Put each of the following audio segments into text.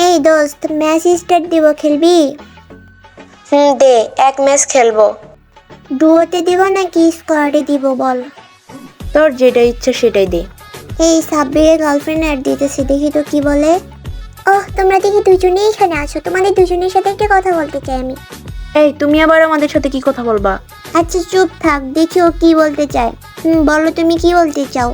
এই দোস্ত, match start দিব, খেলবি? দে, এক ম্যাচ খেলবো। ডুয়োতে দিব নাকি স্কোয়াডে দিব বল? তোর যেটা ইচ্ছা সেটাই দে। এই সাব্বিরের গার্লফ্রেন্ড অ্যাড দিতেছে, দেখি তো কি বলে। ওহ, তোমরা দেখি দুজনেই এখানে আছো, তোমাদের দুজনের সাথে একটা কথা বলতে চাই আমি। এই তুমি আবার আমাদের সাথে কি কথা বলবা? আচ্ছা চুপ থাক, দেখি ও কি বলতে চায়। বলো তুমি কি বলতে চাও।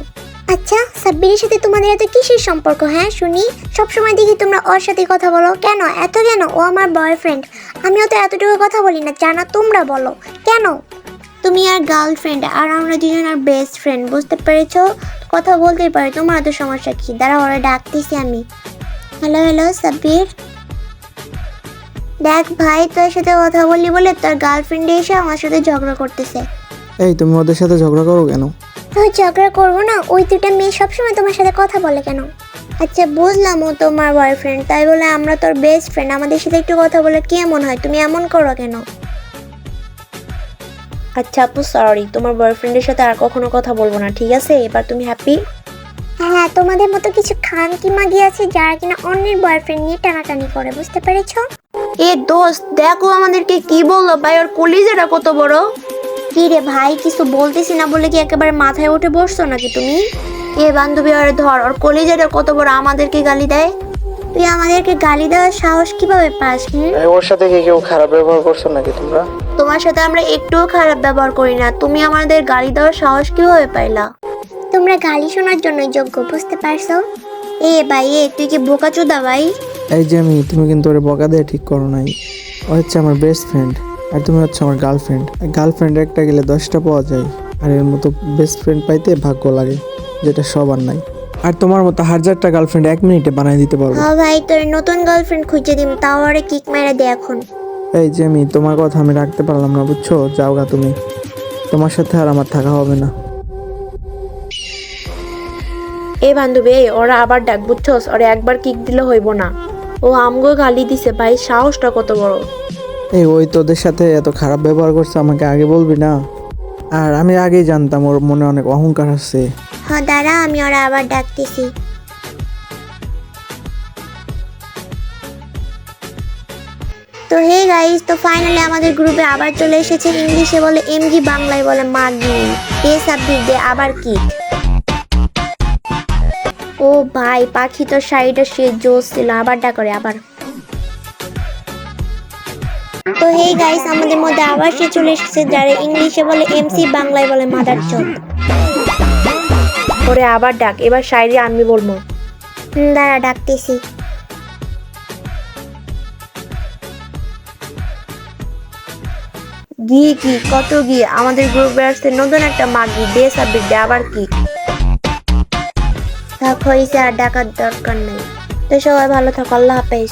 আচ্ছা, সাব্বিরের সাথে তোমাদের এত কিসের সম্পর্ক? হ্যাঁ শুনি, সবসময় দেখি তোমরা ওর সাথে কথা বলো, কেন এত কেন? ও আমার বয়ফ্রেন্ড, আমিও তো এতটুকু কথা বলি না, জানা? তোমরা বলো কেন? তুমি আর গার্লফ্রেন্ড আর আমরা দুজন আর বেস্ট ফ্রেন্ড, বুঝতে পেরেছো? কথা বলতেই পারে, তোমার তো সমস্যা কি? দাঁড়া, ওরা ডাকতেছি আমি। হ্যালো হ্যালো সাব্বির, দেখ ভাই, তোর সাথে কথা বললি বলে তোর গার্লফ্রেন্ড এসে আমার সাথে ঝগড়া করতেছে। এই তুমি ওদের সাথে ঝগড়া করো কেন? তো ঝগড়া করবো না? ওই দুটা মেয়ে সবসময় তোমার সাথে কথা বলে কেন? আচ্ছা বুঝলাম, ও তোমার বয়ফ্রেন্ড, তাই বলে আমরা তোর বেস্ট ফ্রেন্ড, আমাদের সাথে একটু কথা বলে কি এমন হয়? তুমি এমন করো কেন? আচ্ছা আপু, সরি, তোমার বয়ফ্রেন্ডের সাথে আর কখনো কথা বলবো না, ঠিক আছে? এবার তুমি হ্যাপি? হ্যাঁ, তোমাদের মতো কিছু খান কি মাগি আছে যারা কিনা অন্যের বয়ফ্রেন্ড নিয়ে টানাটানি করে, বুঝতে পেরেছো? এ দোস্ত, দেখো আমাদেরকে কি বললো ভাই, ওর কলিজাটা কত বড়। কি রে ভাই, কিছু বলতেছি না বলে কি একেবারে মাথায় উঠে বসছো নাকি তুমি? এ বান্ধবী, ওরে ধর, ওর কলিজাটা কত বড়, আমাদেরকে গালি দেয়। তুই আমাদেরকে গালি দেওয়ার সাহস কিভাবে পাস? ওর সাথে কি কেউ খারাপ ব্যবহার করছো নাকি তোমরা? তোমার সাথে আমরা একটুও খারাপ ব্যবহার করি না, তুমি আমাদের গালি দেওয়ার সাহস কিভাবে পাইলা? তোমরা গালি শোনার জন্য যোগ্য, বুঝতে পারছো? এ ভাই, তুই কি বোকাচোদা ভাই? এই যে তুমি কিন্তু ওরে বকা দিয়ে ঠিক করো নাই। ও হচ্ছে আমার বেস্ট ফ্রেন্ড আর তুমি হচ্ছে আমার গার্লফ্রেন্ড। গার্লফ্রেন্ড একটা গেলে 10টা পাওয়া যায়, আর এর মতো বেস্ট ফ্রেন্ড পাইতে ভাগ্য লাগে, যেটা সবার নাই। আর তোমার মতো 1000টা গার্লফ্রেন্ড 1 মিনিটে বানাই দিতে পারবো। হ্যাঁ ভাই, তোর নতুন গার্লফ্রেন্ড খুঁজে দিম, তাও আরে কিক মেরে দে এখন। এই যে তোমার কথা আমি রাখতে পারলাম না, বুঝছো? যাও গা তুমি, তোমার সাথে আর আমার থাকা হবে না। এ বান্ধবী, ওরা আবার ডাক, বুঝছস? ওরা একবার কিক দিলে হইব না, ও আমগো গালি দিছে ভাই, সাহসটা কত বড়। এই ওই তোদের সাথে এত খারাপ ব্যবহার করছে, আমাকে আগে বলবি না? আর আমি আগেই জানতাম ওর মনে অনেক অহংকার আছে। হ্যাঁ দাঁড়া, আমি ওরা আবার ডাকতেছি। তো হে গাইস, তো ফাইনালি আমাদের গ্রুপে আবার চলে এসেছে, ইংলিশে বলে এমজি, বাংলায় বলে মাগি। এ সাব্বির দে আবার কি? ও ভাই, পাখি তোর শাড়িটা সে জোস ছিল, আবার ডাক করে আবার। তো হে গাইস, আমাদের মধ্যে আবার সে চলে এসেছে, যারা ইংলিশে বলে এমসি, বাংলায় বলে মাদার চোদ। ওরে আবার ডাক, এবার শায়রি আমি বলবো। দাঁড়া, ডাকতেছি। গিয়ে কি, কত গিয়ে, আমাদের গ্রুপে আসছে নতুন একটা মাগি, দে সাব্বির দে আবার কি। থাক, হয়েছে, আর ডাকার দরকার নেই। তো সবাই ভালো থাকো, আল্লাহ হাফেজ।